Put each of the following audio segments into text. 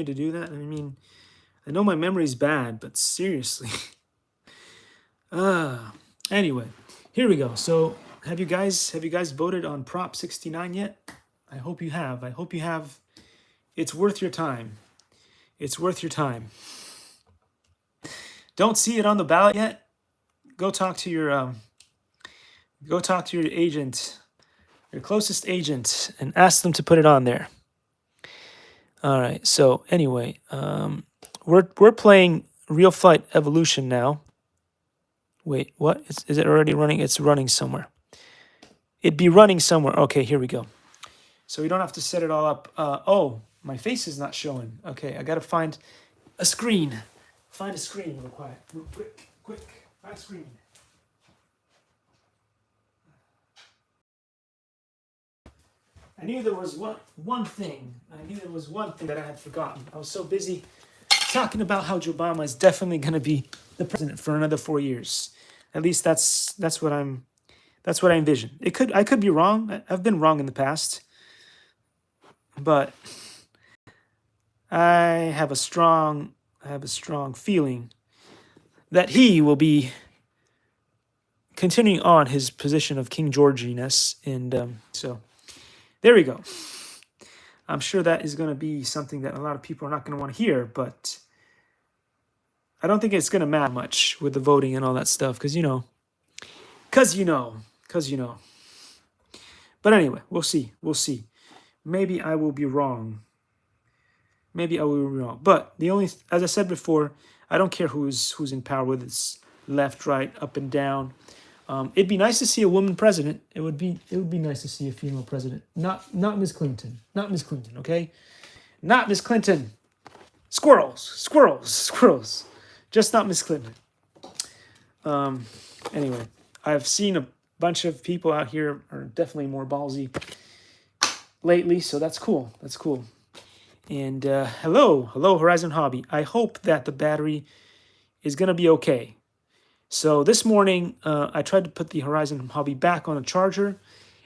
to do that? I mean, I know my memory's bad, but seriously. Anyway, here we go. So, have you guys voted on Prop 69 yet? I hope you have. I hope you have. It's worth your time. It's worth your time. Don't see it on the ballot yet? Go talk to your agent, your closest agent, and ask them to put it on there. All right. So anyway, we're playing Real Flight Evolution now. Wait, what? Is it already running? It's running somewhere. It'd be running somewhere. Okay, here we go. So we don't have to set it all up. Oh, my face is not showing. Okay, I gotta find a screen. Find a screen real quick. Real quick. Find a screen. I knew there was one thing. I knew there was one thing that I had forgotten. I was so busy talking about how Joe Obama is definitely going to be the president for another 4 years. At least that's what I envision. I could be wrong. I've been wrong in the past, but I have a strong feeling that he will be continuing on his position of King Georginess, and so there we go. I'm sure that is going to be something that a lot of people are not going to want to hear, but I don't think it's going to matter much with the voting and all that stuff, because you know. But anyway, we'll see. Maybe I will be wrong. But as I said before, I don't care who's in power, whether it's left, right, up and down. It'd be nice to see a woman president. It would be nice to see a female president. Not Miss Clinton. Not Miss Clinton, okay? Not Miss Clinton. Squirrels. Just not Miss Clinton. Anyway, I've seen a bunch of people out here are definitely more ballsy lately, so that's cool. And hello, Horizon Hobby. I hope that the battery is going to be okay. So this morning, I tried to put the Horizon Hobby back on a charger,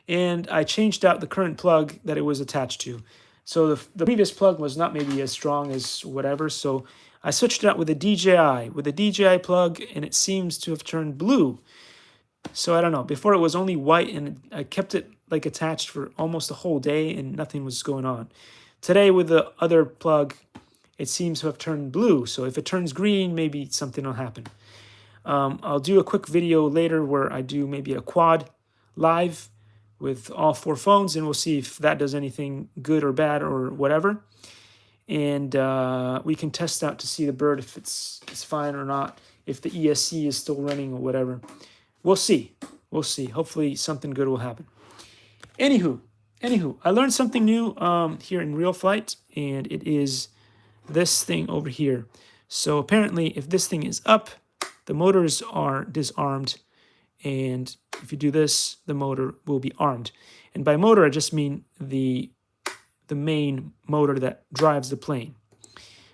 and I changed out the current plug that it was attached to. So the previous plug was not maybe as strong as whatever, so I switched it out with a DJI plug, and it seems to have turned blue. So I don't know. Before it was only white, and I kept it like attached for almost a whole day, and nothing was going on. Today with the other plug, it seems to have turned blue. So if it turns green, maybe something will happen. I'll do a quick video later where I do maybe a quad live with all 4 phones, and we'll see if that does anything good or bad or whatever. And we can test out to see the bird if it's fine or not, if the ESC is still running or whatever. We'll see. Hopefully something good will happen. Anywho, I learned something new here in Real Flight, and it is this thing over here. So apparently, if this thing is up, the motors are disarmed, and if you do this, the motor will be armed. And by motor, I just mean the main motor that drives the plane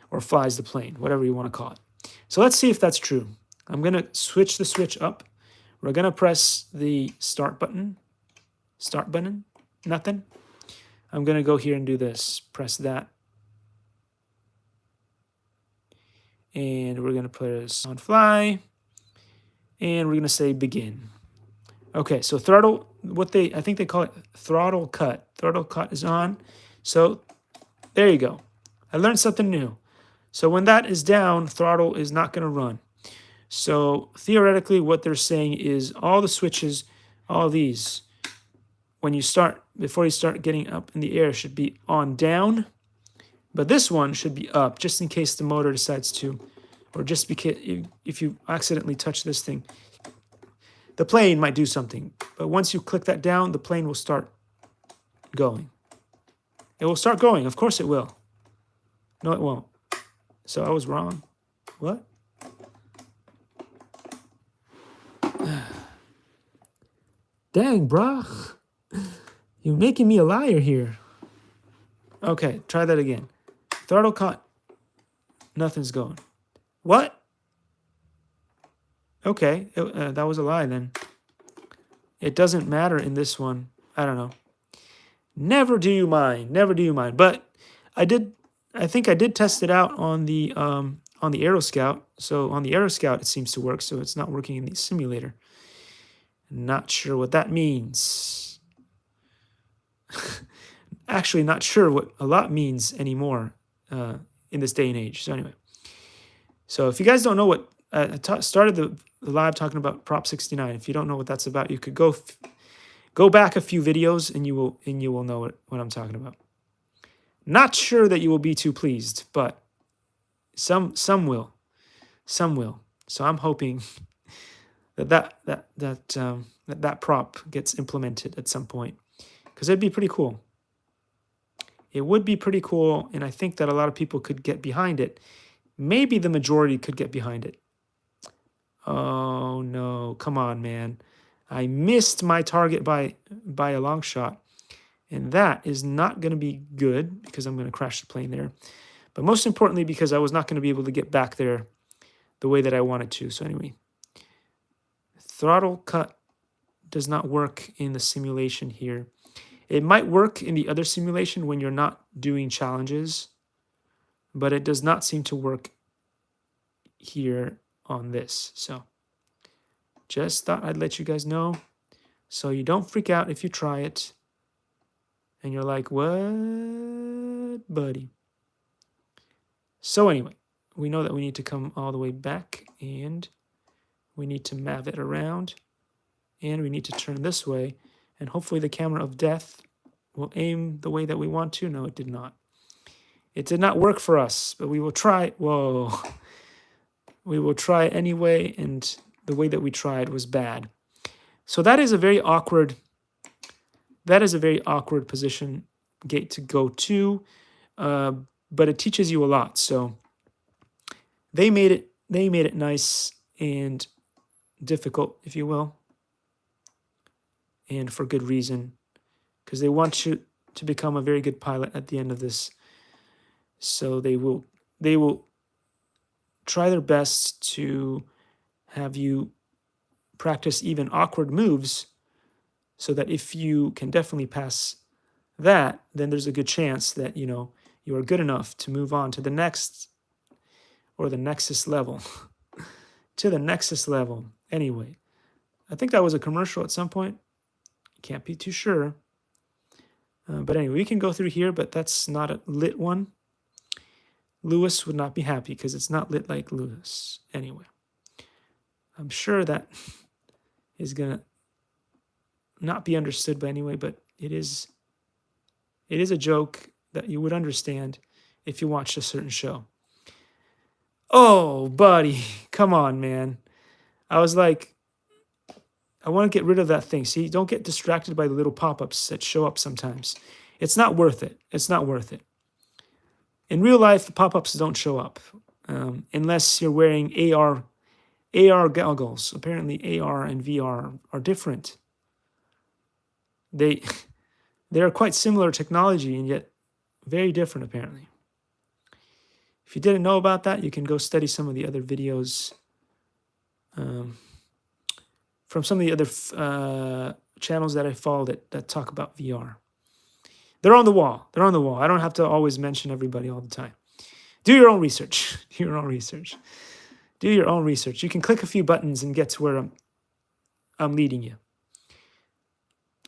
or flies the plane, whatever you want to call it. So let's see if that's true. I'm going to switch the switch up. We're going to press the start button. Nothing. I'm going to go here and do this. Press that. And we're going to press on fly. And we're going to say begin. Okay, so throttle, I think they call it throttle cut. Throttle cut is on. So there you go. I learned something new. So when that is down, throttle is not going to run. So theoretically, what they're saying is all the switches, all these, before you start getting up in the air, should be on down. But this one should be up, just in case the motor decides to, or just because if you accidentally touch this thing, the plane might do something. But once you click that down, the plane will start going. It will start going. Of course it will. No, it won't. So I was wrong. What? Dang, brah. You're making me a liar here. Okay, try that again. Throttle cut. Nothing's going. What? Okay, that was a lie then. It doesn't matter in this one. I don't know. Never do you mind. But I did I think I did test it out on the Aero Scout. So on the Aero Scout, it seems to work. So it's not working in the simulator. Not sure what that means. Actually, not sure what a lot means anymore in this day and age. So anyway, so if you guys don't know what I started the live talking about Prop 69. If you don't know what that's about, you could go back a few videos and you will know what I'm talking about. Not sure that you will be too pleased, but some will. Some will. So I'm hoping that prop gets implemented at some point, because it'd be pretty cool. It would be pretty cool, and I think that a lot of people could get behind it. Maybe the majority could get behind it. Oh no, come on, man. I missed my target by a long shot, and that is not going to be good because I'm going to crash the plane there. But most importantly, because I was not going to be able to get back there the way that I wanted to. So anyway, throttle cut does not work in the simulation here. It might work in the other simulation when you're not doing challenges, but it does not seem to work here on this. So just thought I'd let you guys know so you don't freak out if you try it and you're like, what, buddy? So anyway, we know that we need to come all the way back, and we need to map it around, and we need to turn this way, and hopefully the camera of death will aim the way that we want to. No, it did not. It did not work for us, but we will try. Whoa. We will try anyway, and the way that we tried was bad. So that is a very awkward position gate to go to, but it teaches you a lot. So they made it nice and difficult, if you will, and for good reason, because they want you to become a very good pilot at the end of this. So they will try their best to have you practice even awkward moves, so that if you can definitely pass that, then there's a good chance that you are good enough to move on to the next, or the nexus level. To the nexus level. Anyway, I think that was a commercial at some point. Can't be too sure. But anyway, we can go through here, but that's not a lit one. Lewis would not be happy because it's not lit like Lewis. Anyway, I'm sure that is going to not be understood by anyway, but it is a joke that you would understand if you watched a certain show. Oh, buddy, come on, man. I was like, I want to get rid of that thing. See, don't get distracted by the little pop-ups that show up sometimes. It's not worth it. It's not worth it. In real life, the pop-ups don't show up unless you're wearing AR goggles. Apparently, AR and VR are different. They are quite similar technology and yet very different, apparently. If you didn't know about that, you can go study some of the other videos from some of the other channels that I follow that talk about VR. They're on the wall. They're on the wall. I don't have to always mention everybody all the time. Do your own research. Do your own research. Do your own research. You can click a few buttons and get to where I'm leading you.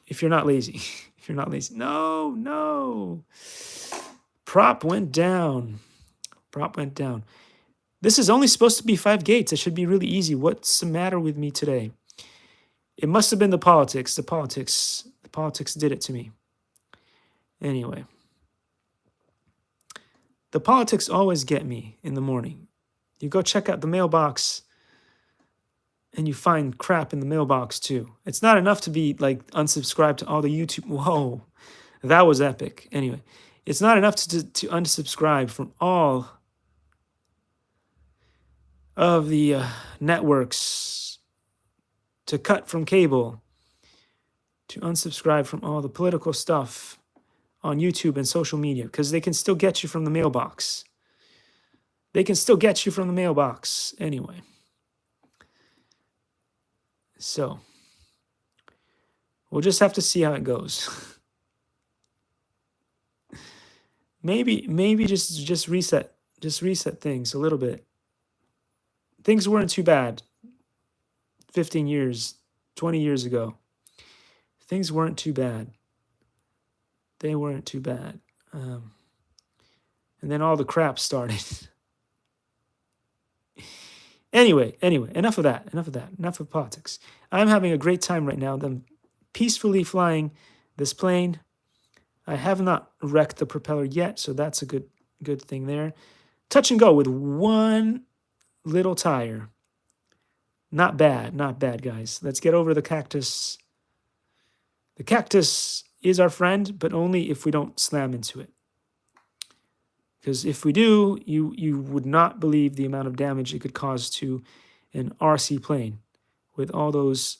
If you're not lazy. If you're not lazy. No. Prop went down. Prop went down. This is only supposed to be 5 gates. It should be really easy. What's the matter with me today? It must have been the politics. The politics did it to me. Anyway. The politics always get me in the morning. You go check out the mailbox and you find crap in the mailbox too. It's not enough to be like unsubscribed to all the YouTube. Whoa, that was epic. Anyway, it's not enough to unsubscribe from all of the networks, to cut from cable, to unsubscribe from all the political stuff on YouTube and social media, because they can still get you from the mailbox. They can still get you from the mailbox anyway. So, we'll just have to see how it goes. Maybe just reset things a little bit. Things weren't too bad 15 years, 20 years ago. Things weren't too bad. They weren't too bad. And then all the crap started. Anyway, enough of that. Enough of politics. I'm having a great time right now. I'm peacefully flying this plane. I have not wrecked the propeller yet, so that's a good thing there. Touch and go with one little tire. Not bad, guys. Let's get over the cactus. The cactus is our friend, but only if we don't slam into it. Because if we do, you would not believe the amount of damage it could cause to an RC plane with all those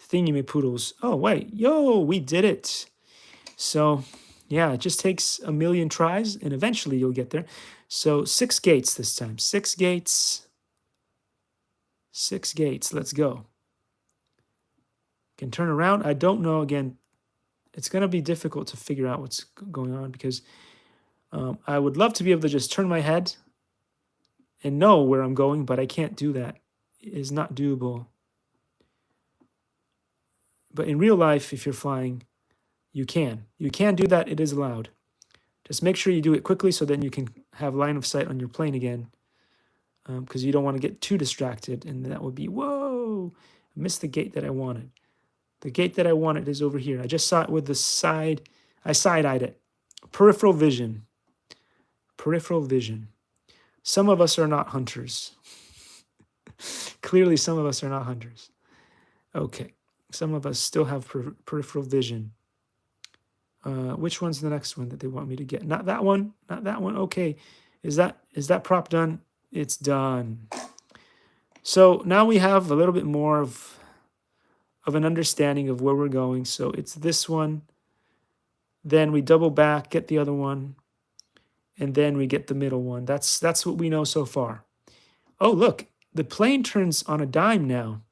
thingy-me-poodles. Oh, wait. Yo, we did it. So, yeah, it just takes a million tries, and eventually you'll get there. So 6 gates this time. 6 gates. 6 gates. Let's go. Can turn around. I don't know. Again, it's going to be difficult to figure out what's going on because I would love to be able to just turn my head and know where I'm going, but I can't do that. It is not doable. But in real life, if you're flying, you can. You can do that. It is allowed. Just make sure you do it quickly so then you can have line of sight on your plane again because you don't want to get too distracted. And that would be, whoa, I missed the gate that I wanted. The gate that I wanted is over here. I just saw it with the side. I side-eyed it. Peripheral vision. Peripheral vision. Some of us are not hunters. Clearly, some of us are not hunters. Okay. Some of us still have peripheral vision. Which one's the next one that they want me to get? Not that one. Not that one. Okay. Is that prop done? It's done. So now we have a little bit more of an understanding of where we're going. So it's this one. Then we double back, get the other one. And then we get the middle one. That's what we know so far. Oh, look. The plane turns on a dime now.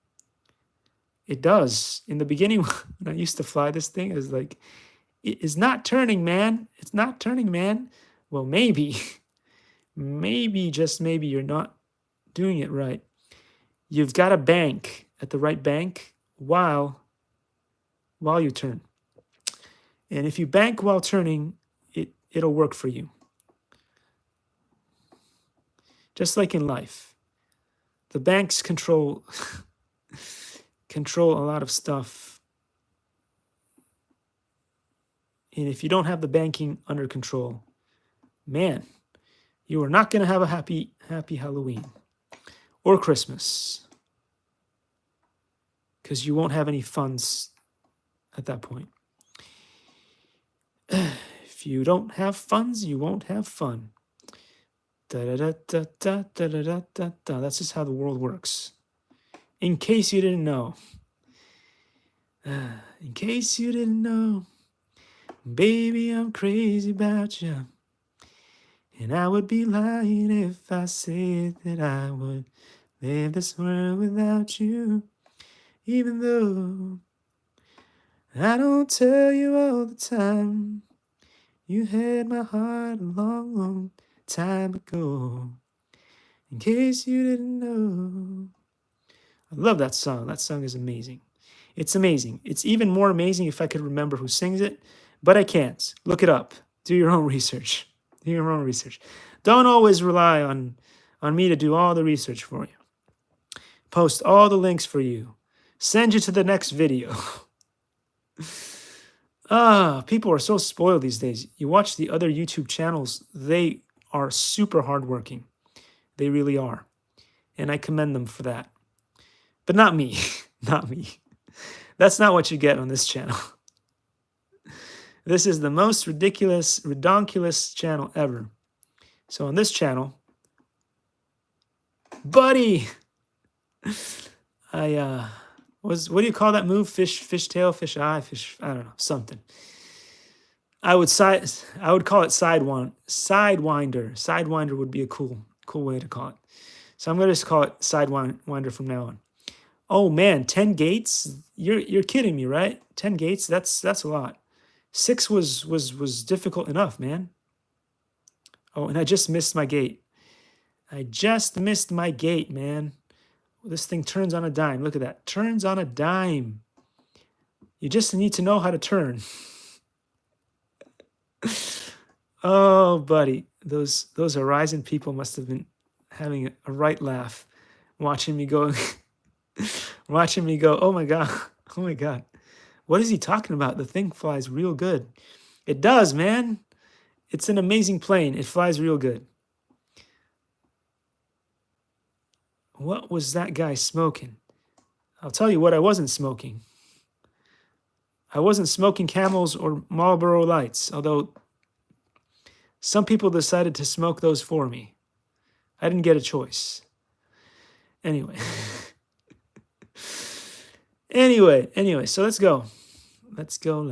It does. In the beginning, when I used to fly this thing, it was like, it is not turning, man. It's not turning, man. Well, maybe. Maybe, just maybe, you're not doing it right. You've got to bank at the right bank while you turn. And if you bank while turning, it'll work for you. Just like in life. The banks control a lot of stuff. And if you don't have the banking under control, man, you are not going to have a happy Halloween or Christmas. Because you won't have any funds at that point. If you don't have funds, you won't have fun. That's just how the world works. In case you didn't know. In case you didn't know. Baby, I'm crazy about you. And I would be lying if I said that I would live this world without you. Even though I don't tell you all the time. You had my heart a long, long time ago. In case you didn't know. I love that song. That song is amazing. It's amazing. It's even more amazing if I could remember who sings it, but I can't. Look it up. Do your own research. Do your own research. Don't always rely on me to do all the research for you. Post all the links for you. Send you to the next video. People are so spoiled these days. You watch the other YouTube channels, they are super hardworking. They really are. And I commend them for that. But not me. Not me. That's not what you get on this channel. This is the most ridiculous, redonkulous channel ever. So on this channel, buddy, what do you call that move? Fish tail, fish eye, I don't know, something. I would call it sidewinder. Sidewinder would be a cool way to call it. So I'm gonna just call it sidewinder from now on. Oh man, 10 gates? You're kidding me, right? 10 gates? That's a lot. 6 was difficult enough, man. Oh, and I just missed my gate. I just missed my gate, man. This thing turns on a dime. Look at that. Turns on a dime. You just need to know how to turn. Oh, buddy. Those Horizon people must have been having a right laugh watching me go watching me go, "Oh my god. Oh my god. What is he talking about? The thing flies real good." It does, man. It's an amazing plane. It flies real good. What was that guy smoking? I'll tell you what I wasn't smoking. I wasn't smoking Camels or Marlboro Lights, although some people decided to smoke those for me. I didn't get a choice. Anyway. Anyway, so let's go. Let's go.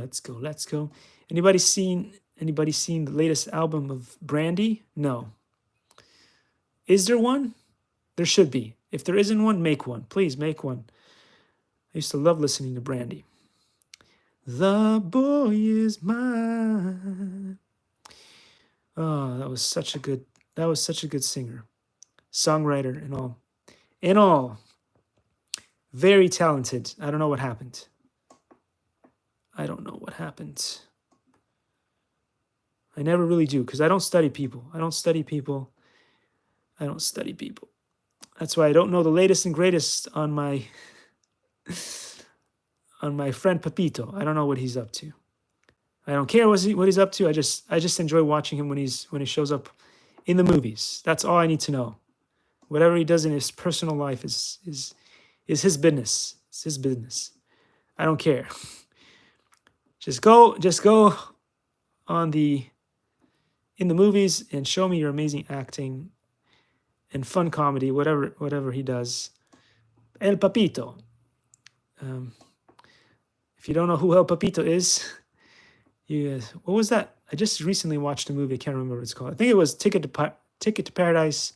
Anybody seen the latest album of Brandy? No. Is there one? There should be. If there isn't one, make one. Please make one. I used to love listening to Brandy. The boy is mine. Oh, that was such a good singer, songwriter, and all. Very talented. I don't know what happened. I never really do, because I don't study people. That's why I don't know the latest and greatest on my friend Pepito. I don't know what he's up to. I don't care what he's up to. I just enjoy watching him when he shows up in the movies. That's all I need to know. Whatever he does in his personal life is his business. It's his business. I don't care. Just go in the movies and show me your amazing acting and fun comedy, whatever he does. El Papito. If you don't know who El Papito is, what was that? I just recently watched a movie. I can't remember what it's called. I think it was Ticket to Paradise.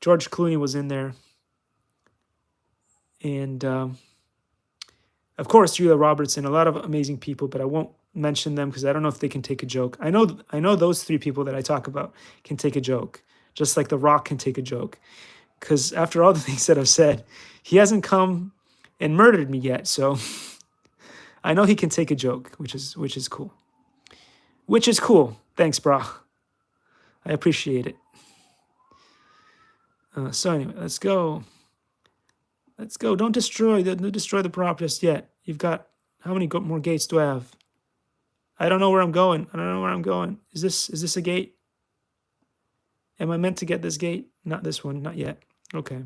George Clooney was in there. And of course, Julia Roberts and a lot of amazing people, but I won't mention them because I don't know if they can take a joke. I know those three people that I talk about can take a joke, just like The Rock can take a joke. Because after all the things that I've said, he hasn't come and murdered me yet, so I know he can take a joke, which is cool. Which is cool. Thanks, brah. I appreciate it. So anyway, let's go. Don't destroy the prop just yet. You've got, how many more gates do I have? I don't know where I'm going. Is this a gate? Am I meant to get this gate? Not this one, not yet. Okay.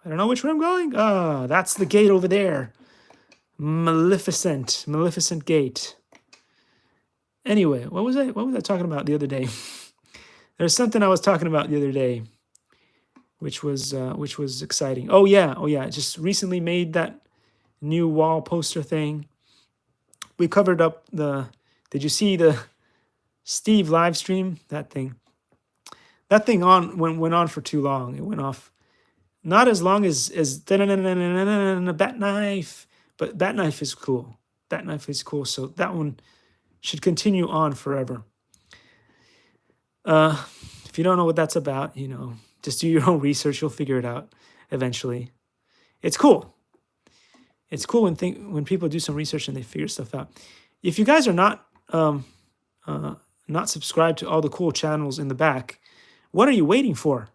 I don't know which way I'm going. Ah, that's the gate over there. Maleficent gate. Anyway, what was I talking about the other day? There's something I was talking about the other day, which was exciting. Oh yeah. I just recently made that new wall poster thing. We covered up did you see the Steve live stream? That thing went on for too long. It went off not as long as Bat Knife, but Bat Knife is cool. So that one should continue on forever. If you don't know what that's about, just do your own research. You'll figure it out eventually. It's cool. It's cool when people do some research and they figure stuff out. If you guys are not subscribed to all the cool channels in the back, what are you waiting for?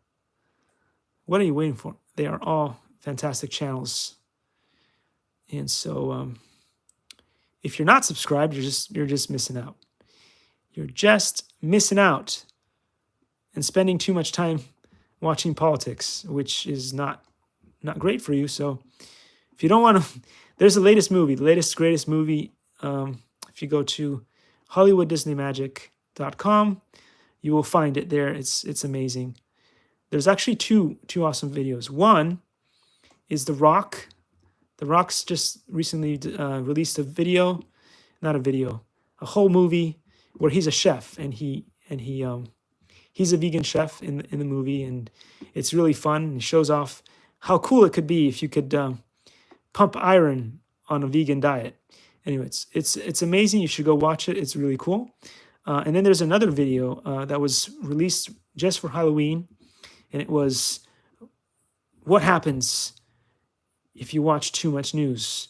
They are all fantastic channels. And so if you're not subscribed, you're just missing out. You're just missing out and spending too much time watching politics, which is not great for you. So if you don't want to, there's the latest greatest movie. If you go to HollywoodDisneyMagic.com, you will find it there. It's amazing. There's actually two awesome videos. One is The Rock. The Rock's just recently released a whole movie where he's a chef and he's a vegan chef in the movie, and it's really fun and shows off how cool it could be if you could pump iron on a vegan diet. Anyway, it's amazing. You should go watch it. It's really cool. And then there's another video that was released just for Halloween, and it was what happens if you watch too much news.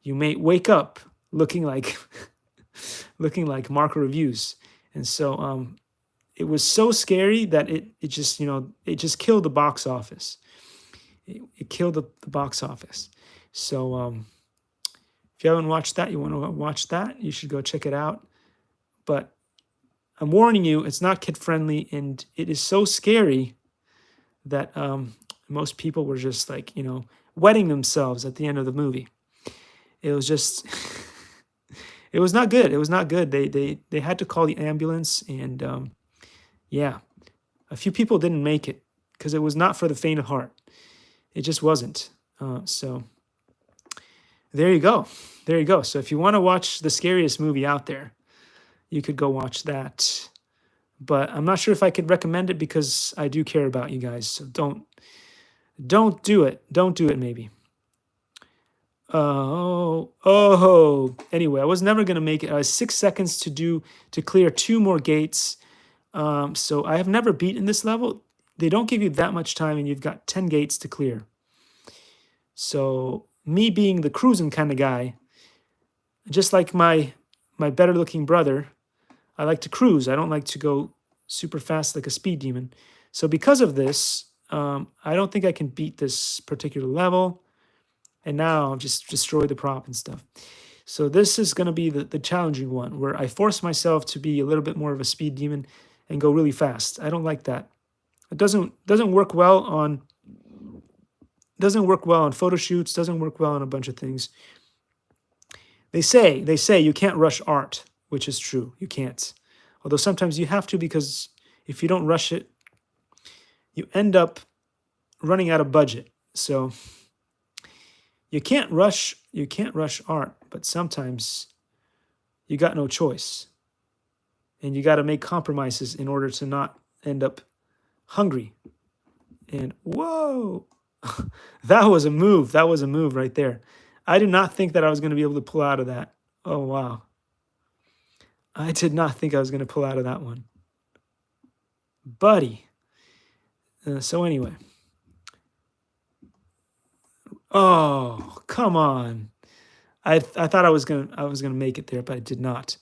You may wake up looking like looking like Marco Reviews. And so it was so scary that it just, it just killed the box office. It killed the box office. So if you haven't watched that, you want to watch that, you should go check it out. But I'm warning you, it's not kid friendly, and it is so scary that most people were just like, wetting themselves at the end of the movie. It was just, it was not good. It was not good. They had to call the ambulance, and yeah, a few people didn't make it because it was not for the faint of heart. It just wasn't. So there you go. There you go. So if you want to watch the scariest movie out there, you could go watch that. But I'm not sure if I could recommend it because I do care about you guys. So don't do it. Don't do it, maybe. Anyway, I was never going to make it. I was 6 seconds to clear 2 more gates. So I have never beaten this level. They don't give you that much time, and you've got 10 gates to clear. So me being the cruising kind of guy, just like my better looking brother, I like to cruise. I don't like to go super fast like a speed demon. So because of this, I don't think I can beat this particular level. And now I've just destroyed the prop and stuff. So this is going to be the challenging one, where I force myself to be a little bit more of a speed demon and go really fast. I don't like that. It doesn't work well on photo shoots. Doesn't work well on a bunch of things. They say you can't rush art, which is true. You can't. Although sometimes you have to, because if you don't rush it, you end up running out of budget. So you can't rush art, but sometimes you got no choice. And you got to make compromises in order to not end up hungry. And whoa, that was a move. That was a move right there. I did not think that I was going to be able to pull out of that. Oh, wow. I did not think I was going to pull out of that one. Buddy. So anyway. Oh, come on. I thought I was gonna make it there, but I did not.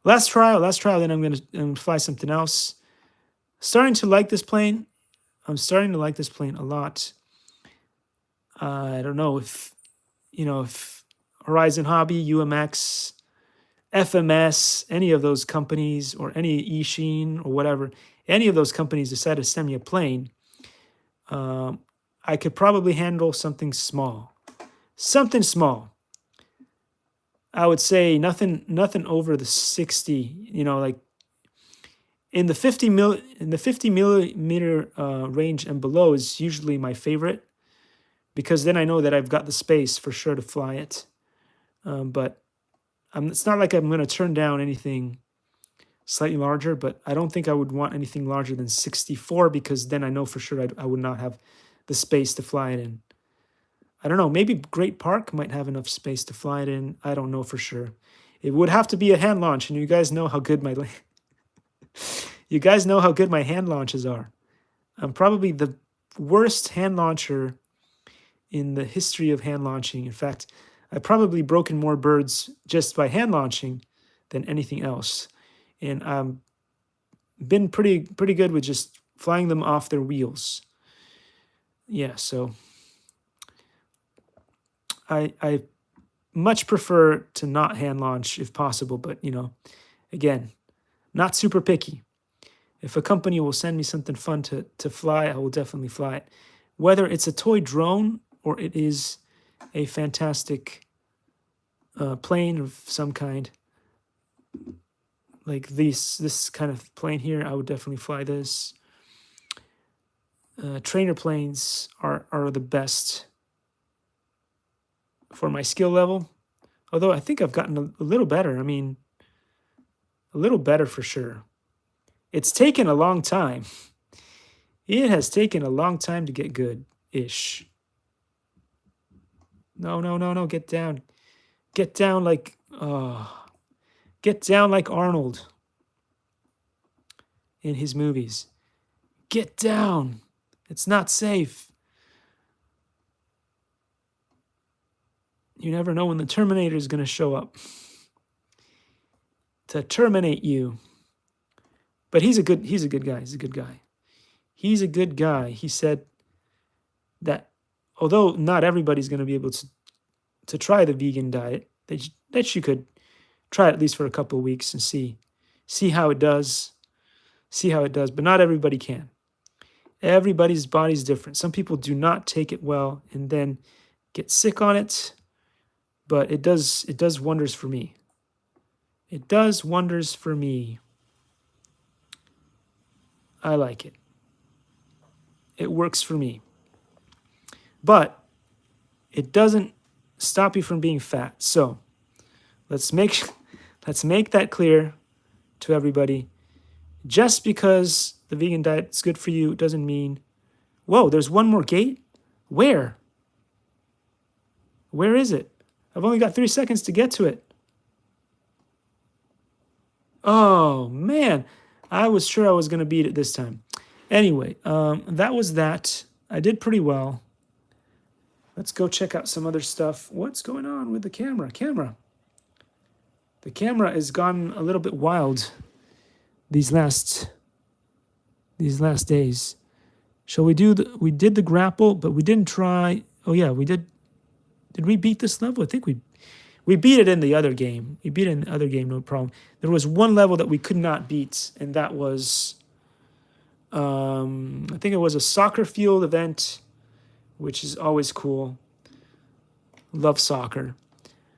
Last trial, then I'm gonna fly something else. Starting to like this plane. I'm starting to like this plane a lot. I don't know if Horizon Hobby, UMX, FMS, any of those companies, or any eSheen or whatever, any of those companies decide to send me a plane, I could probably handle something small. Something small. I would say nothing over the 60, like in the 50 millimeter range and below is usually my favorite, because then I know that I've got the space for sure to fly it. But it's not like I'm going to turn down anything slightly larger, but I don't think I would want anything larger than 64, because then I know for sure I would not have the space to fly it in. I don't know, maybe Great Park might have enough space to fly it in. I don't know for sure. It would have to be a hand launch, and you guys know how good my hand launches are. I'm probably the worst hand launcher in the history of hand launching. In fact, I've probably broken more birds just by hand launching than anything else. And I've been pretty good with just flying them off their wheels. Yeah, so I much prefer to not hand launch if possible, but again, not super picky. If a company will send me something fun to fly, I will definitely fly it. Whether it's a toy drone or it is a fantastic plane of some kind, like this kind of plane here, I would definitely fly this. Trainer planes are the best for my skill level. Although I think I've gotten a little better. I mean, a little better for sure. It's taken a long time. It has taken a long time to get good-ish. No, get down. Get down like Arnold. in his movies. Get down. It's not safe. You never know when the Terminator is going to show up to terminate you. But he's a good guy. He's a good guy. He's a good guy. He said that although not everybody's going to be able to try the vegan diet, that you could try it at least for a couple of weeks and see how it does. See how it does. But not everybody can. Everybody's body's different. Some people do not take it well and then get sick on it. But it does wonders for me. It does wonders for me. I like it. It works for me. But it doesn't stop you from being fat. So let's make that clear to everybody. Just because the vegan diet is good for you doesn't mean, whoa, there's one more gate? Where? Where is it? I've only got 3 seconds to get to it. Oh, man. I was sure I was going to beat it this time. Anyway, that was that. I did pretty well. Let's go check out some other stuff. What's going on with the camera? The camera has gone a little bit wild these last days. Shall we do we did the grapple, but we didn't try. Oh yeah, we did. Did we beat this level? I think we beat it in the other game. We beat it in the other game, no problem. There was one level that we could not beat, and that was, I think it was a soccer field event, which is always cool. Love soccer.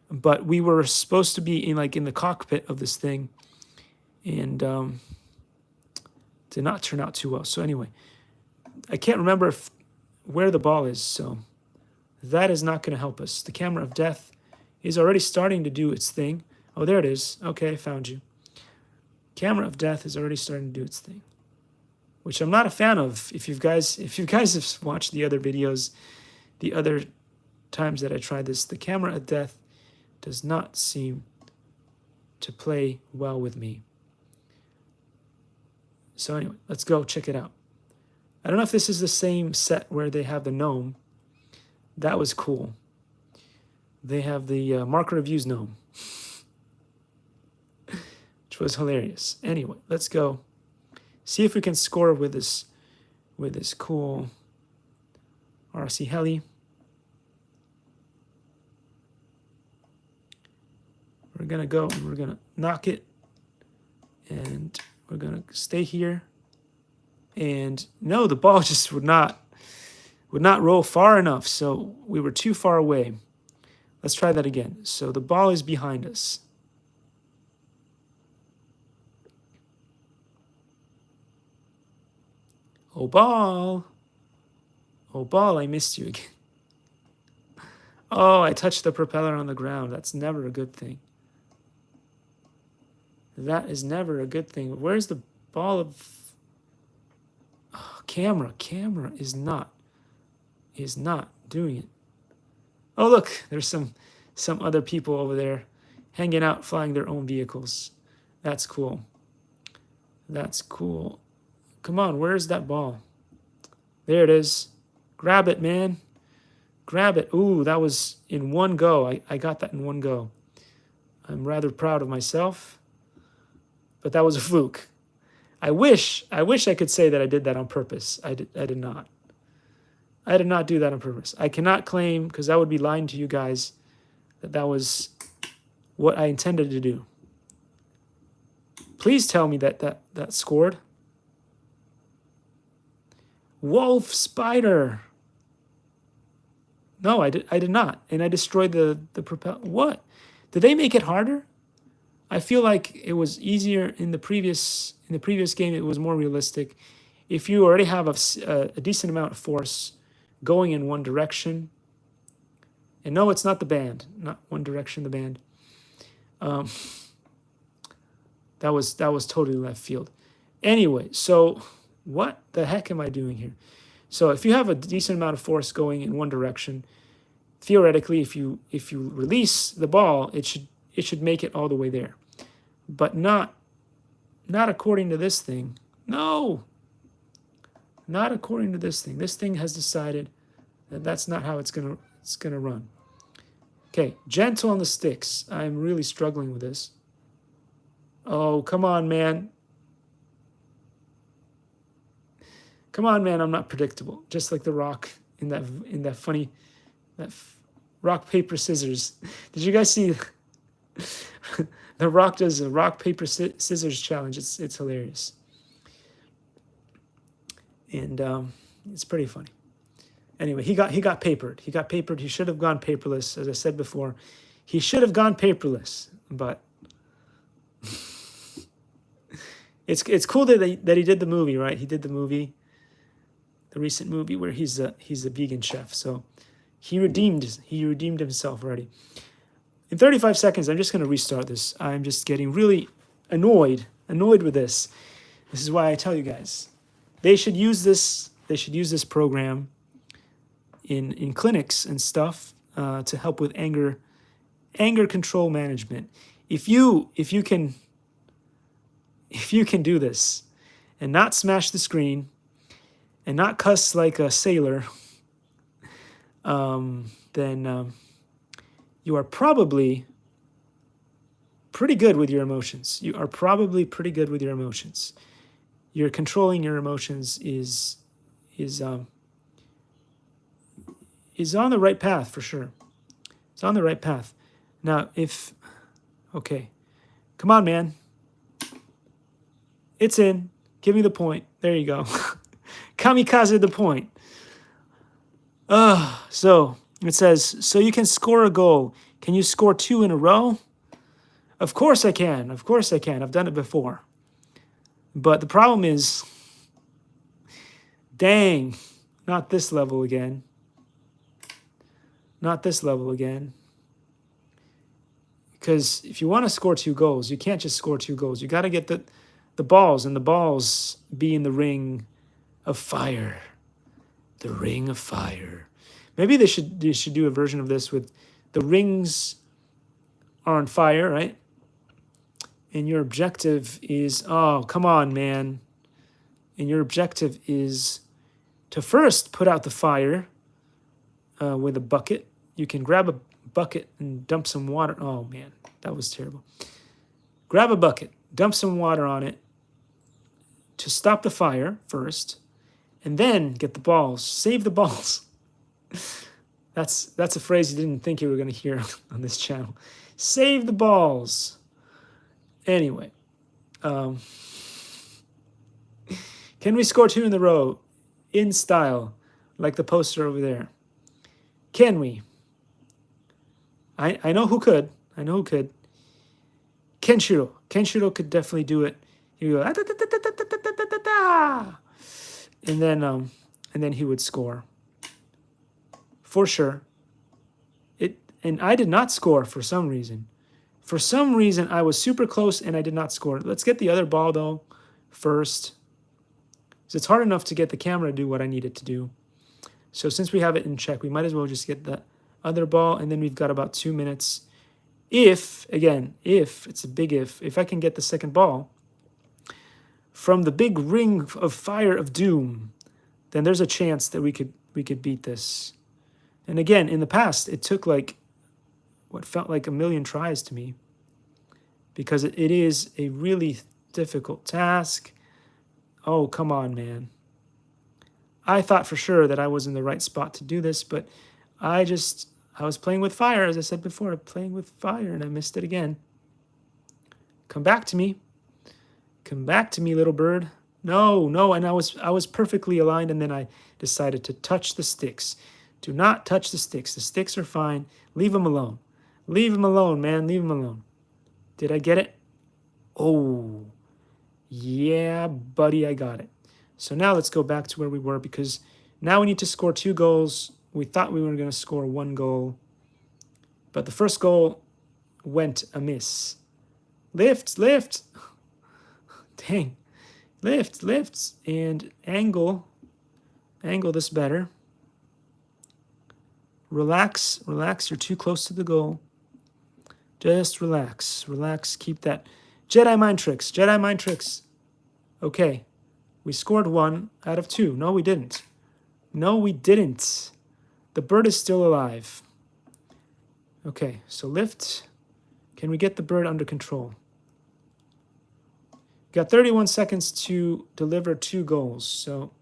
But we were supposed to be in the cockpit of this thing, and did not turn out too well. So anyway, I can't remember where the ball is, so that is not going to help us. The camera of death is already starting to do its thing. Oh, there it is. Okay, I found you. Camera of death is already starting to do its thing, which I'm not a fan of. If you guys have watched the other videos, the other times that I tried this, the camera of death does not seem to play well with me. So anyway, let's go check it out. I don't know if this is the same set where they have the gnome. That was cool. They have the Marker Reviews gnome, which was hilarious. Anyway, let's go see if we can score with this cool RC heli. We're gonna go and we're gonna knock it, and we're gonna stay here. And no, the ball just would not roll far enough, so we were too far away. Let's try that again. So the ball is behind us. Oh, ball. Oh, ball, I missed you again. Oh, I touched the propeller on the ground. That's never a good thing. That is never a good thing. Where's the ball of... Oh, camera is not doing it. Oh, look, there's some other people over there hanging out, flying their own vehicles. That's cool. That's cool. Come on, where's that ball? There it is. Grab it, man. Grab it. Ooh, that was in one go. I got that in one go. I'm rather proud of myself, but that was a fluke. I wish I could say that I did that on purpose. I did not. I did not do that on purpose. I cannot claim, because I would be lying to you guys, that was what I intended to do. Please tell me that scored. Wolf spider. No, I did not. And I destroyed the propeller. What? Did they make it harder? I feel like it was easier in the previous game. It was more realistic. If you already have a decent amount of force going in one direction, and no, it's not the band, not One Direction, the band. That was totally left field. Anyway, so what the heck am I doing here? So if you have a decent amount of force going in one direction, theoretically, if you release the ball, it should make it all the way there, but not according to this thing. No. Not according to this thing. This thing has decided that that's not how it's gonna run. Okay, gentle on the sticks. I'm really struggling with this. Oh, come on, man. Come on, man. I'm not predictable. Just like the Rock in that funny rock paper scissors. Did you guys see the Rock does a rock paper scissors challenge? It's hilarious, and it's pretty funny. Anyway, he got papered. He got papered. He should have gone paperless, as I said before. He should have gone paperless, but it's cool that he did the movie, right? He did the movie, the recent movie where he's a vegan chef. So he redeemed himself already. In 35 seconds, I'm just going to restart this. I'm just getting really annoyed with this. This is why I tell you guys, they should use this. They should use this program in clinics and stuff to help with anger control management. If you can do this and not smash the screen and not cuss like a sailor, then you are probably pretty good with your emotions. You are probably pretty good with your emotions. You're controlling your emotions is on the right path for sure. It's on the right path. Now, okay, come on, man. It's in. Give me the point. There you go. Kamikaze the point. So it says, so you can score a goal. Can you score 2 in a row? Of course I can. Of course I can. I've done it before. But the problem is, dang, not this level again. Not this level again. Because if you want to score 2 goals, you can't just score 2 goals. You got to get the balls, and the balls be in the ring of fire. The ring of fire. Maybe they should do a version of this with the rings are on fire, right? And your objective is, oh, come on, man. And your objective is to first put out the fire with a bucket. You can grab a bucket and dump some water. Oh, man, that was terrible. Grab a bucket, dump some water on it to stop the fire first, and then get the balls. Save the balls. That's a phrase you didn't think you were going to hear on this channel. Save the balls. Anyway, can we score 2 in a row in style, like the poster over there? Can we? I know who could. I know who could. Kenshiro. Kenshiro could definitely do it. He would go, and then he would score. For sure. And I did not score for some reason. For some reason, I was super close and I did not score. Let's get the other ball, though, first. So it's hard enough to get the camera to do what I need it to do. So since we have it in check, we might as well just get the other ball, and then we've got about 2 minutes. If it's a big if I can get the second ball from the big ring of fire of doom, then there's a chance that we could beat this. And again, in the past, it took like what felt like a million tries to me, because it is a really difficult task. Oh, come on, man. I thought for sure that I was in the right spot to do this, but I was playing with fire, as I said before, playing with fire, and I missed it again. Come back to me. Come back to me, little bird. No, and I was perfectly aligned, and then I decided to touch the sticks. Do not touch the sticks. The sticks are fine. Leave them alone. Leave them alone, man. Leave them alone. Did I get it? Oh, yeah, buddy, I got it. So now let's go back to where we were, because now we need to score 2 goals. We thought we were going to score 1 goal, but the first goal went amiss. Lift. Dang. Lift, and angle this better. Relax, you're too close to the goal. Just relax, keep that. Jedi mind tricks. Okay, We scored 1 out of 2. No, we didn't. No, we didn't. The bird is still alive. Okay, so lift. Can we get the bird under control? Got 31 seconds to deliver 2 goals, so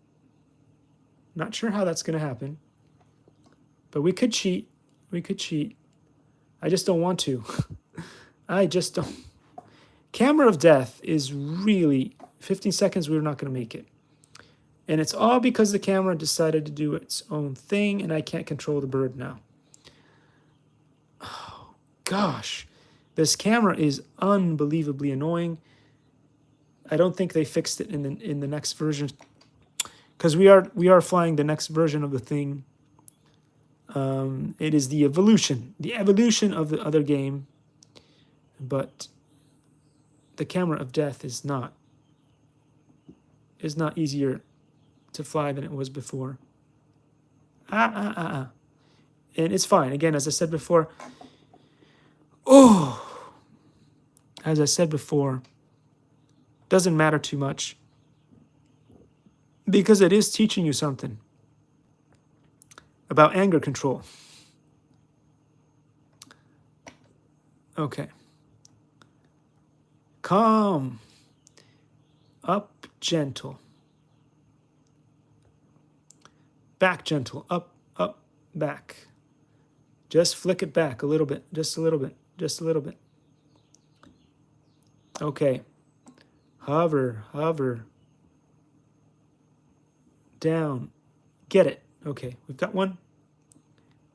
not sure how that's going to happen. But we could cheat. We could cheat. I just don't want to. I just don't. Camera of Death is really 15 seconds. We're not going to make it. And it's all because the camera decided to do its own thing, and I can't control the bird now. Oh, gosh. This camera is unbelievably annoying. I don't think they fixed it in the next version, because we are flying the next version of the thing. It is the evolution of the other game, but the Camera of Death is not easier to fly than it was before. And it's fine. Again, as I said before. As I said before, doesn't matter too much, because it is teaching you something about anger control. Okay. Calm. Up, gentle. Back, gentle. Up, up, back. Just flick it back a little bit. Just a little bit. Just a little bit. Okay. Hover, hover. Down. Get it. Okay, we've got one.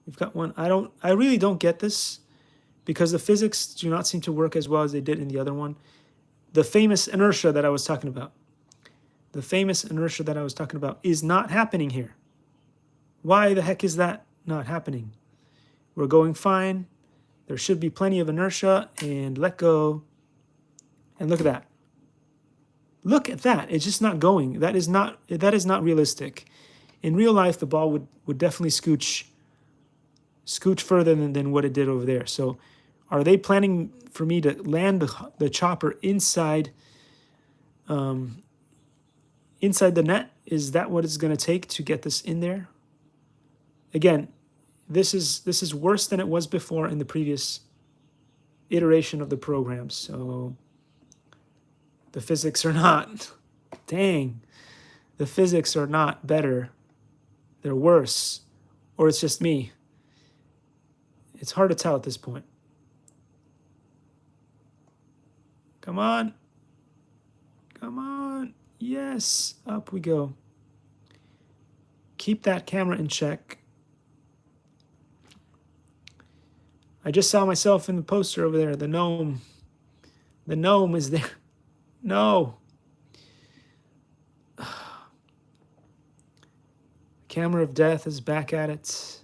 We've got one. I really don't get this, because the physics do not seem to work as well as they did in the other one. The famous inertia that I was talking about. The famous inertia that I was talking about is not happening here. Why the heck is that not happening? We're going fine. There should be plenty of inertia, and let go. And look at that. Look at that. It's just not going. That is not realistic. In real life, the ball would definitely scooch further than what it did over there. So are they planning for me to land the chopper inside inside the net? Is that what it's going to take to get this in there? Again, this is worse than it was before in the previous iteration of the program. So the physics are not, dang, the physics are not better. They're worse. Or it's just me. It's hard to tell at this point. Come on. Come on. Yes. Up we go. Keep that camera in check. I just saw myself in the poster over there. The gnome. The gnome is there. No. Camera of Death is back at it.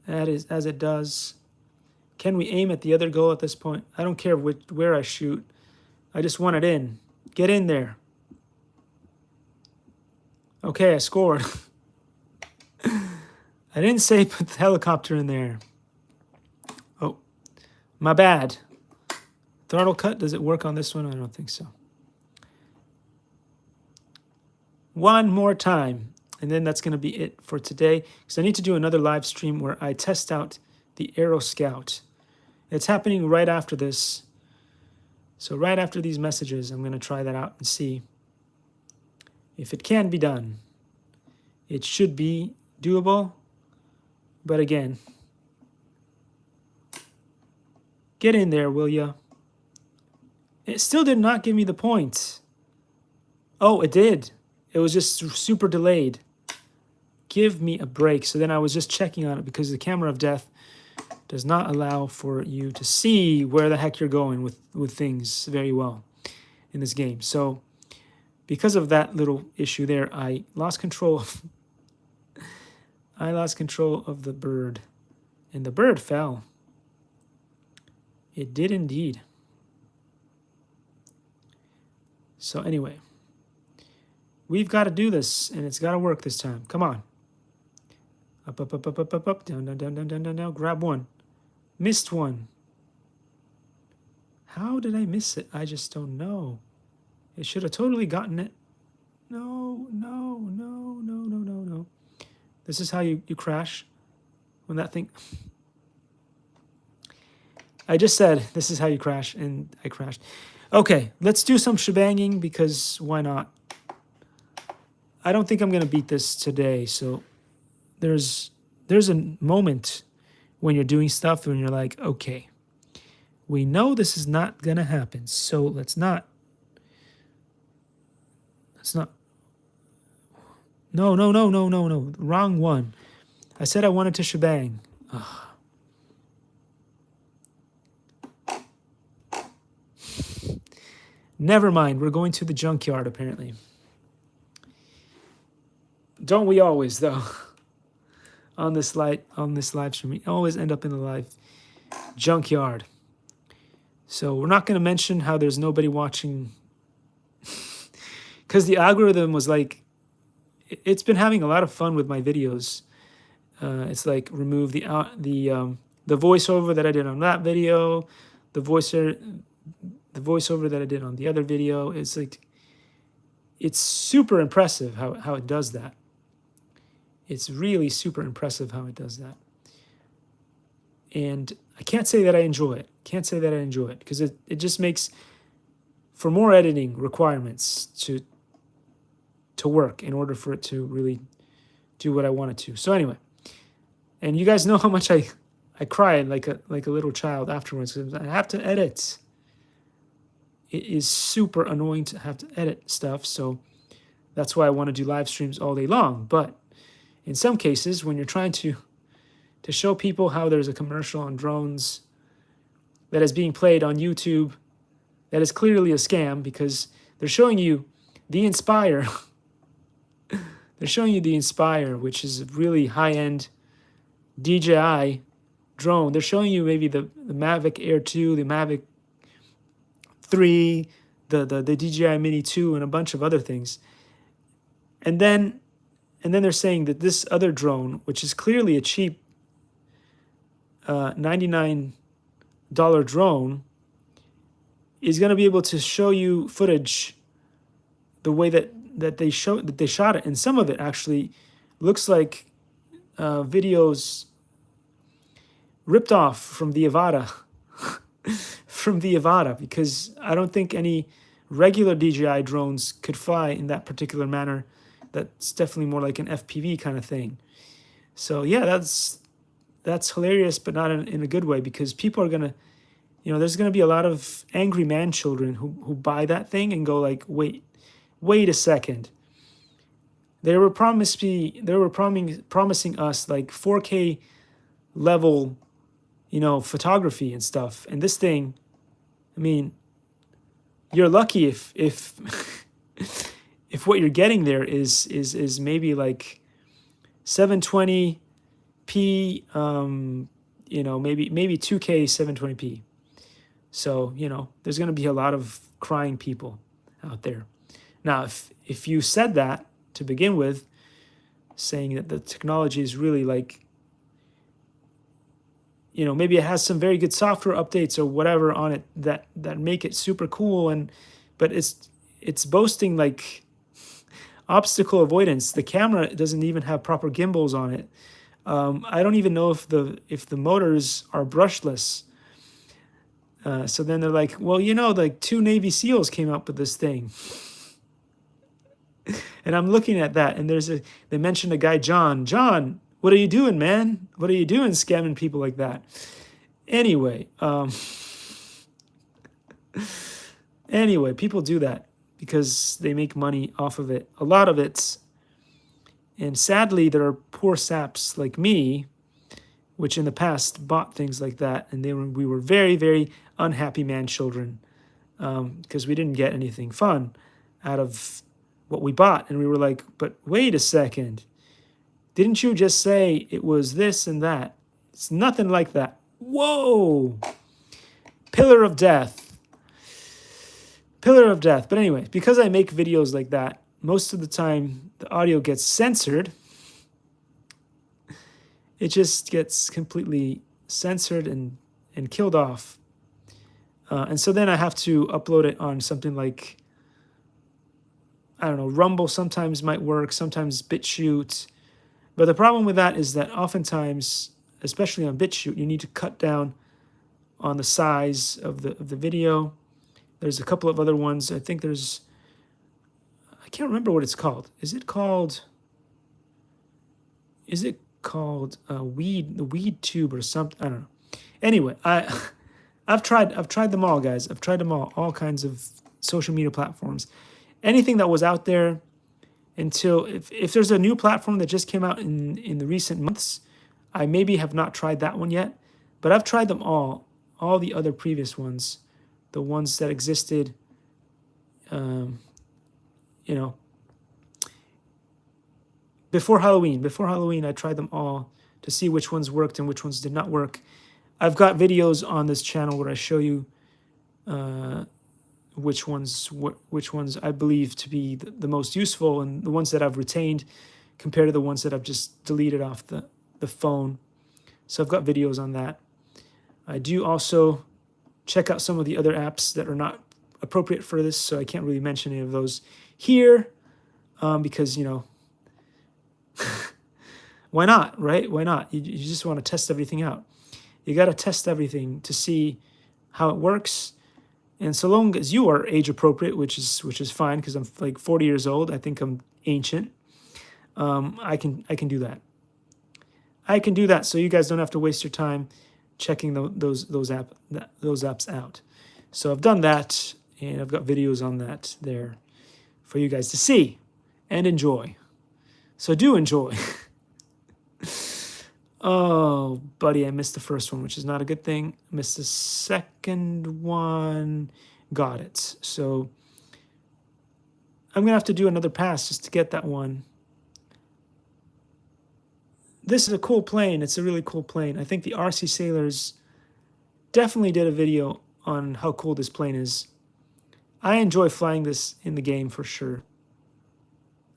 That is as it does. Can we aim at the other goal at this point? I don't care where I shoot. I just want it in. Get in there. Okay, I scored. I didn't say put the helicopter in there. Oh, my bad. Throttle cut, does it work on this one? I don't think so. One more time, and then that's going to be it for today, because I need to do another live stream where I test out the Aero Scout. It's happening right after this. So right after these messages, I'm going to try that out and see if it can be done. It should be doable, but again, get in there, will ya? It still did not give me the points. Oh, it did. It was just super delayed. Give me a break. So then I was just checking on it, because the Camera of Death does not allow for you to see where the heck you're going with things very well in this game. So because of that little issue there, I lost control of the bird. And the bird fell. It did indeed. So anyway, we've got to do this, and it's got to work this time. Come on. Up, up, up, up, up, up, up, down, down, down, down, down, down, down. Grab one. Missed one. How did I miss it? I just don't know. It should have totally gotten it. No, no, no, no, no, no, no. This is how you crash when that thing... I just said this is how you crash, and I crashed. Okay, let's do some shebanging, because why not? I don't think I'm going to beat this today, so there's a moment when you're doing stuff when you're like, okay, we know this is not going to happen, so let's not... No, no, no, no, no, no. Wrong one. I said I wanted to shebang. Ugh. Never mind. We're going to the junkyard, apparently. Don't we always, though? on this live stream, we always end up in the live junkyard. So we're not going to mention how there's nobody watching, because the algorithm was like, it's been having a lot of fun with my videos. It's like remove the voiceover that I did on that video, the voiceover that I did on the other video. It's like, it's super impressive how it does that. It's really super impressive how it does that. And I can't say that I enjoy it. Can't say that I enjoy it, because it just makes for more editing requirements to work in order for it to really do what I want it to. So anyway, and you guys know how much I cried like a little child afterwards, because I have to edit. It is super annoying to have to edit stuff, so that's why I want to do live streams all day long. But in some cases, when you're trying to show people how there's a commercial on drones that is being played on YouTube, that is clearly a scam, because they're showing you the Inspire. They're showing you the Inspire, which is a really high-end DJI drone. They're showing you maybe the Mavic Air 2, the Mavic 3, the DJI Mini 2, and a bunch of other things. And then they're saying that this other drone, which is clearly a cheap $99 drone, is going to be able to show you footage the way that they shot it, and some of it actually looks like videos ripped off from the Avata, because I don't think any regular DJI drones could fly in that particular manner. That's definitely more like an FPV kind of thing. So yeah, that's hilarious, but not in a good way, because people are gonna, there's gonna be a lot of angry man children who buy that thing and go like, wait a second. They were promising us like 4K level, photography and stuff. And this thing, I mean, you're lucky if if what you're getting there is maybe like 720p, maybe 2K 720p. So, there's going to be a lot of crying people out there. Now, if you said that to begin with, saying that the technology is really like, maybe it has some very good software updates or whatever on it that make it super cool, but it's boasting like obstacle avoidance. The camera doesn't even have proper gimbals on it. I don't even know if the motors are brushless. So then they're like, well, like 2 Navy SEALs came up with this thing. And I'm looking at that, and they mentioned a guy, John, what are you doing, man? What are you doing scamming people like that? Anyway, people do that because they make money off of it. A lot of it. And sadly, there are poor saps like me, which in the past bought things like that, and we were very, very unhappy man children, because we didn't get anything fun out of what we bought. And we were like, but wait a second. Didn't you just say it was this and that? It's nothing like that. Whoa! Pillar of death. But anyway, because I make videos like that, most of the time the audio gets censored. It just gets completely censored and killed off. And so then I have to upload it on something like I don't know, Rumble sometimes might work, sometimes BitChute. But the problem with that is that oftentimes, especially on BitChute, you need to cut down on the size of the video. There's a couple of other ones. I think there's, I can't remember what it's called. Is it called the Weed Tube or something? I don't know. Anyway, I've tried them all, guys. I've tried them all kinds of social media platforms. Anything that was out there until if there's a new platform that just came out in the recent months, I maybe have not tried that one yet, but I've tried them all the other previous ones, the ones that existed, you know, before Halloween. Before Halloween, I tried them all to see which ones worked and which ones did not work. I've got videos on this channel where I show you which ones I believe to be the most useful and the ones that I've retained compared to the ones that I've just deleted off the phone. So I've got videos on that. I do also check out some of the other apps that are not appropriate for this, so I can't really mention any of those here because, you know, why not, right? Why not? You just want to test everything out. You got to test everything to see how it works. And so long as you are age appropriate, which is fine because I'm like 40 years old, I think I'm ancient. I can do that. I can do that, so you guys don't have to waste your time checking those apps out. So I've done that, and I've got videos on that there for you guys to see and enjoy. So do enjoy. Oh, buddy, I missed the first one, which is not a good thing. I missed the second one. Got it. So I'm going to have to do another pass just to get that one. This is a cool plane. It's a really cool plane. I think the RC Sailors definitely did a video on how cool this plane is. I enjoy flying this in the game for sure.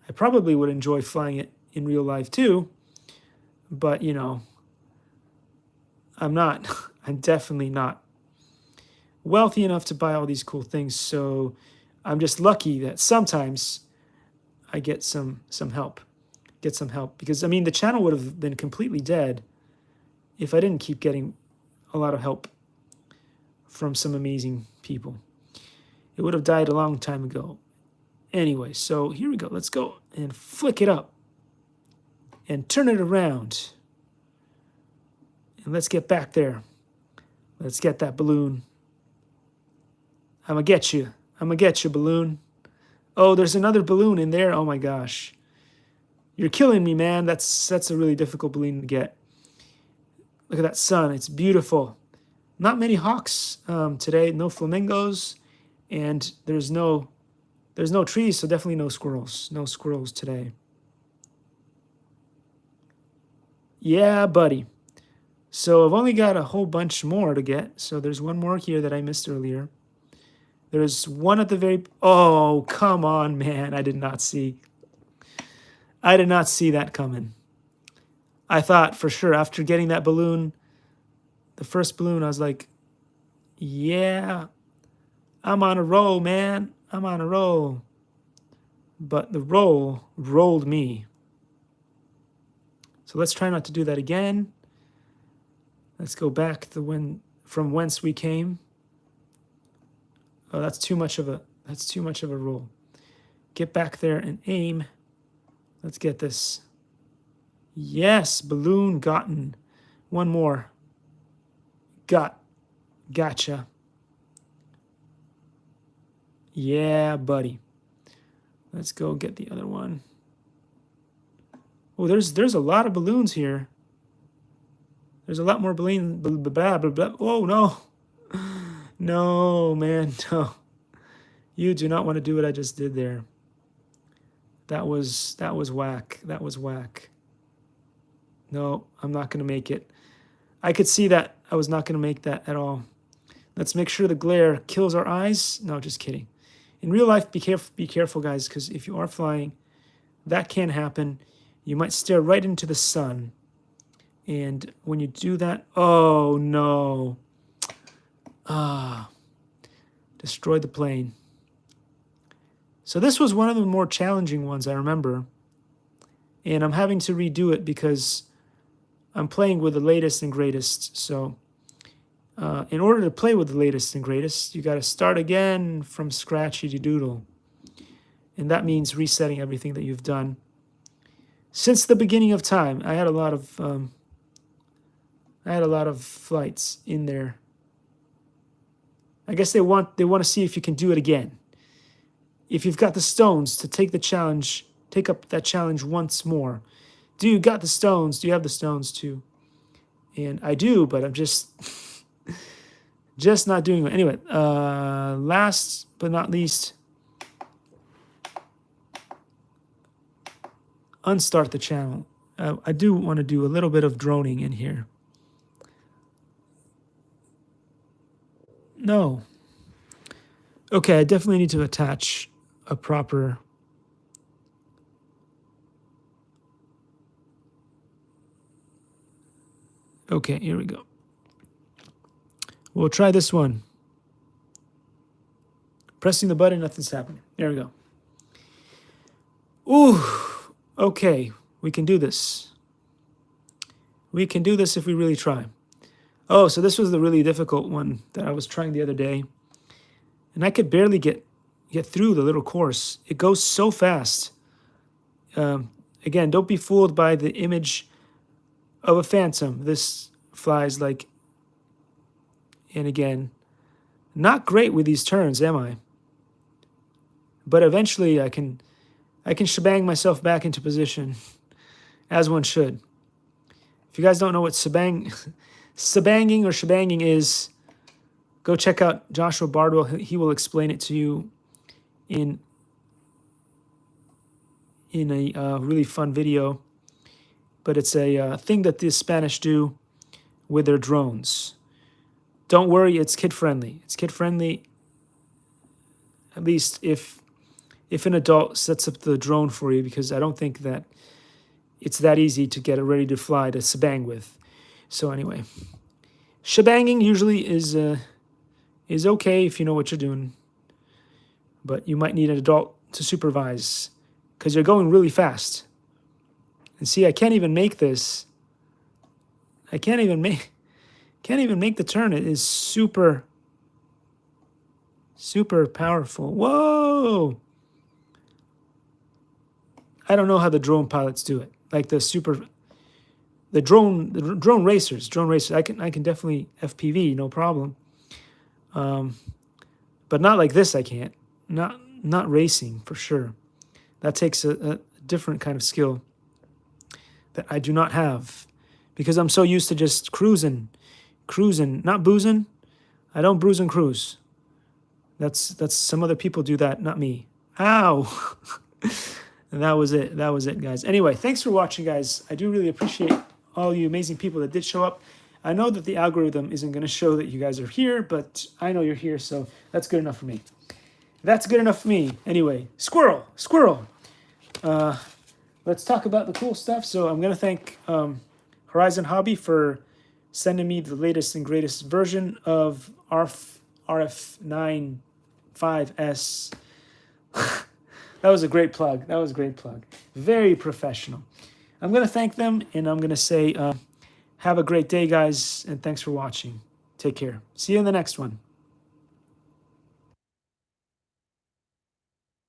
I probably would enjoy flying it in real life too. But, you know, I'm definitely not wealthy enough to buy all these cool things. So I'm just lucky that sometimes I get some help. Because, I mean, the channel would have been completely dead if I didn't keep getting a lot of help from some amazing people. It would have died a long time ago. Anyway, so here we go. Let's go and flick it up. And turn it around. And let's get back there. Let's get that balloon. I'm going to get you. I'm going to get you, balloon. Oh, there's another balloon in there. Oh, my gosh. You're killing me, man. That's a really difficult balloon to get. Look at that sun. It's beautiful. Not many hawks today. No flamingos. And there's no trees, so definitely no squirrels. No squirrels today. Yeah, buddy. So I've only got a whole bunch more to get. So there's one more here that I missed earlier. There's one at the very... Oh, come on, man. I did not see that coming. I thought for sure after getting that balloon, the first balloon, I was like, yeah, I'm on a roll, man. I'm on a roll. But the roll rolled me. So let's try not to do that again. Let's go back from whence we came. Oh, that's too much of a roll. Get back there and aim. Let's get this. Yes, balloon gotten. One more. Gotcha. Yeah, buddy. Let's go get the other one. Oh, there's a lot of balloons here. There's a lot more balloons. Blah, blah, blah. Oh, no. No, man, no. You do not want to do what I just did there. That was whack. That was whack. No, I'm not going to make it. I could see that I was not going to make that at all. Let's make sure the glare kills our eyes. No, just kidding. In real life, be careful, guys, because if you are flying, that can happen. You might stare right into the sun. And when you do that, oh no. Destroyed the plane. So this was one of the more challenging ones, I remember. And I'm having to redo it because I'm playing with the latest and greatest. So in order to play with the latest and greatest, you got to start again from scratchy doodle. And that means resetting everything that you've done since the beginning of time. I had a lot of flights in there. I guess they want to see if you can do it again. If you've got the stones to take the challenge, take up that challenge once more. Do you got the stones? Do you have the stones too? And I do, but I'm just not doing it. Anyway, last but not least, unstart the channel. I do want to do a little bit of droning in here. No. Okay, I definitely need to attach a proper... Okay, here we go. We'll try this one. Pressing the button, nothing's happening. There we go. Ooh, okay, we can do this. We can do this if we really try. Oh, so this was the really difficult one that I was trying the other day. And I could barely get through the little course. It goes so fast. Again, don't be fooled by the image of a phantom. This flies like... And again, not great with these turns, am I? But eventually I can shebang myself back into position, as one should. If you guys don't know what sebanging or shebanging is, go check out Joshua Bardwell. He will explain it to you in a really fun video. But it's a thing that the Spanish do with their drones. Don't worry, it's kid-friendly. It's kid-friendly, at least if an adult sets up the drone for you, because I don't think that it's that easy to get it ready to fly to shebang with. So anyway, shebanging usually is okay if you know what you're doing, but you might need an adult to supervise because you're going really fast. And see, I can't even make this. I can't even make the turn. It is super powerful. Whoa! I don't know how the drone pilots do it. Like the drone racers. I can definitely FPV, no problem. But not like this. I can't. Not racing for sure. That takes a different kind of skill that I do not have, because I'm so used to just cruising, not boozing. I don't bruise and cruise. That's some other people do that, not me. Ow. And that was it, guys. Anyway, thanks for watching, guys. I do really appreciate all you amazing people that did show up. I know that the algorithm isn't going to show that you guys are here, but I know you're here, so that's good enough for me. That's good enough for me. Anyway, squirrel. Let's talk about the cool stuff. So I'm going to thank Horizon Hobby for sending me the latest and greatest version of RF95S. That was a great plug. Very professional. I'm going to thank them, and I'm going to say have a great day, guys, and thanks for watching. Take care. See you in the next one.